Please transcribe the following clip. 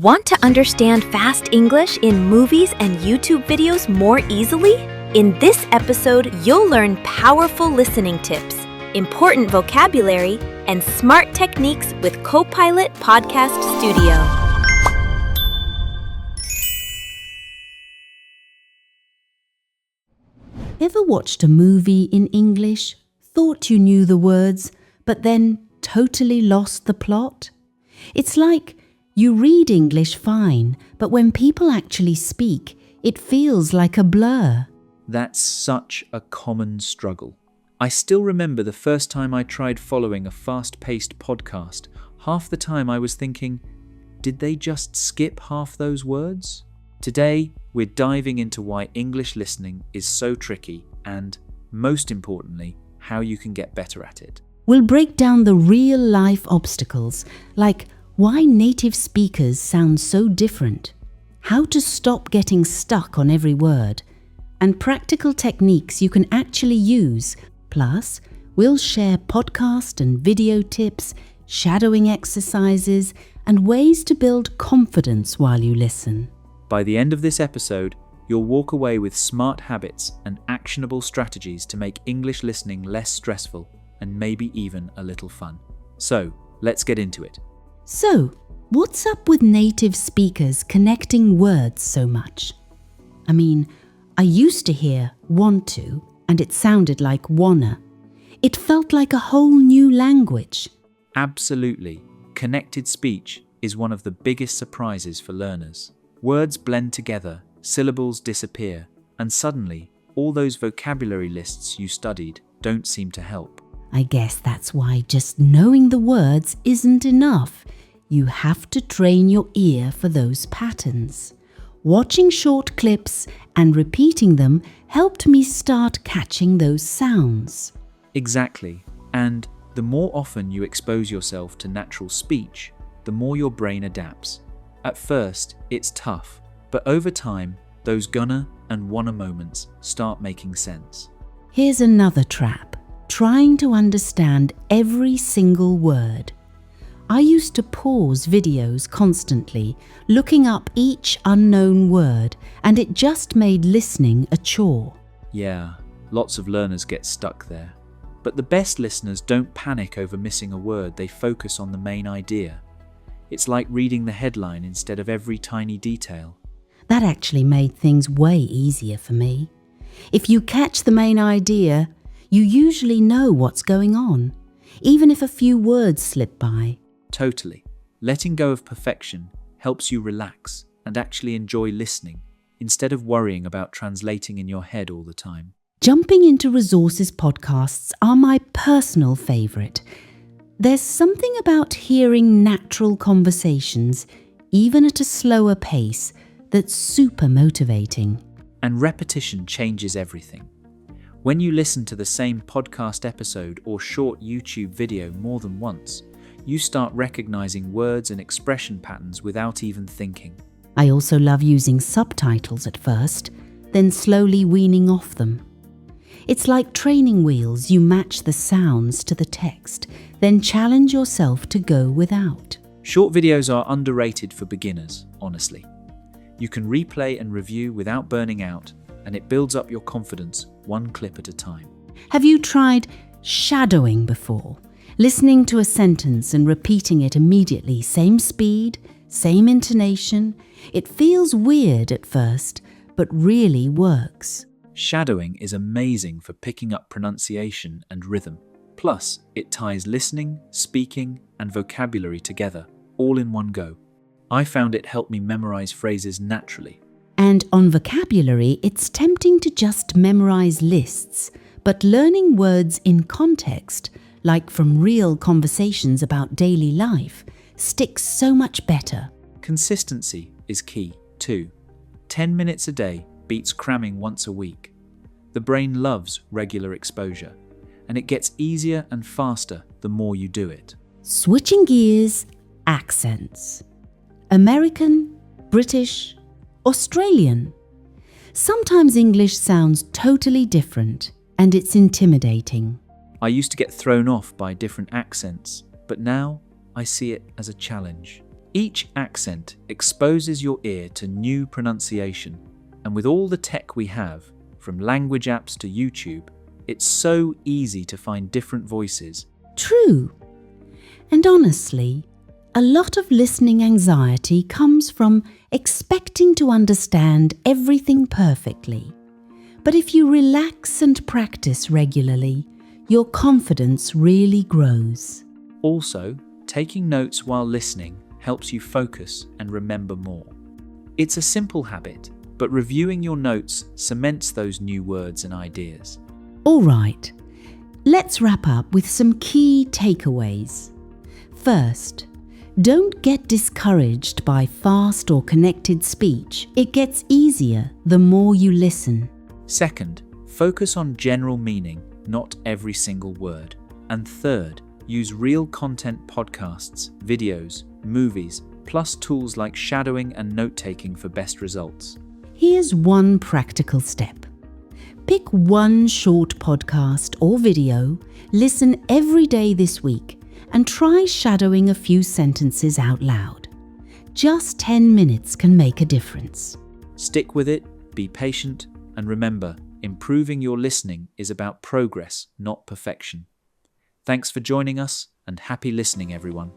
Want to understand fast English in movies and YouTube videos more easily? In this episode, you'll learn powerful listening tips, important vocabulary, and smart techniques with Copilot Podcast Studio. Ever watched a movie in English, thought you knew the words, but then totally lost the plot? It's like you read English fine, but when people actually speak, it feels like a blur. That's such a common struggle. I still remember the first time I tried following a fast-paced podcast. Half the time I was thinking, did they just skip half those words? Today, we're diving into why English listening is so tricky and, most importantly, how you can get better at it. We'll break down the real-life obstacles, like why native speakers sound so different, how to stop getting stuck on every word, and practical techniques you can actually use. Plus, we'll share podcast and video tips, shadowing exercises, and ways to build confidence while you listen. By the end of this episode, you'll walk away with smart habits and actionable strategies to make English listening less stressful and maybe even a little fun. So, let's get into it. So, what's up with native speakers connecting words so much? I mean, I used to hear want to, and it sounded like wanna. It felt like a whole new language. Absolutely. Connected speech is one of the biggest surprises for learners. Words blend together, syllables disappear, and suddenly, all those vocabulary lists you studied don't seem to help. I guess that's why just knowing the words isn't enough. You have to train your ear for those patterns. Watching short clips and repeating them helped me start catching those sounds. Exactly. And the more often you expose yourself to natural speech, the more your brain adapts. At first, it's tough, but over time, those gonna and wanna moments start making sense. Here's another trap. Trying to understand every single word. I used to pause videos constantly, looking up each unknown word, and it just made listening a chore. Yeah, lots of learners get stuck there. But the best listeners don't panic over missing a word, they focus on the main idea. It's like reading the headline instead of every tiny detail. That actually made things way easier for me. If you catch the main idea, you usually know what's going on, even if a few words slip by. Totally. Letting go of perfection helps you relax and actually enjoy listening instead of worrying about translating in your head all the time. Jumping into resources podcasts are my personal favourite. There's something about hearing natural conversations, even at a slower pace, that's super motivating. And repetition changes everything. When you listen to the same podcast episode or short YouTube video more than once, you start recognizing words and expression patterns without even thinking. I also love using subtitles at first, then slowly weaning off them. It's like training wheels. You match the sounds to the text, then challenge yourself to go without. Short videos are underrated for beginners, honestly. You can replay and review without burning out, and it builds up your confidence one clip at a time. Have you tried shadowing before? Listening to a sentence and repeating it immediately, same speed, same intonation. It feels weird at first, but really works. Shadowing is amazing for picking up pronunciation and rhythm. Plus, it ties listening, speaking, and vocabulary together, all in one go. I found it helped me memorize phrases naturally. And on vocabulary, it's tempting to just memorize lists, but learning words in context, like from real conversations about daily life, sticks so much better. Consistency is key, too. 10 minutes a day beats cramming once a week. The brain loves regular exposure, and it gets easier and faster the more you do it. Switching gears, accents. American, British, Australian. Sometimes English sounds totally different, and it's intimidating. I used to get thrown off by different accents, but now I see it as a challenge. Each accent exposes your ear to new pronunciation, and with all the tech we have, from language apps to YouTube, it's so easy to find different voices. True. And honestly, a lot of listening anxiety comes from expecting to understand everything perfectly. But if you relax and practice regularly, your confidence really grows. Also, taking notes while listening helps you focus and remember more. It's a simple habit, but reviewing your notes cements those new words and ideas. All right, let's wrap up with some key takeaways. First, don't get discouraged by fast or connected speech. It gets easier the more you listen. Second, focus on general meaning, not every single word. And third, use real content podcasts, videos, movies, plus tools like shadowing and note-taking for best results. Here's one practical step. Pick one short podcast or video, listen every day this week, and try shadowing a few sentences out loud. Just 10 minutes can make a difference. Stick with it, be patient, and remember, improving your listening is about progress, not perfection. Thanks for joining us, and happy listening, everyone.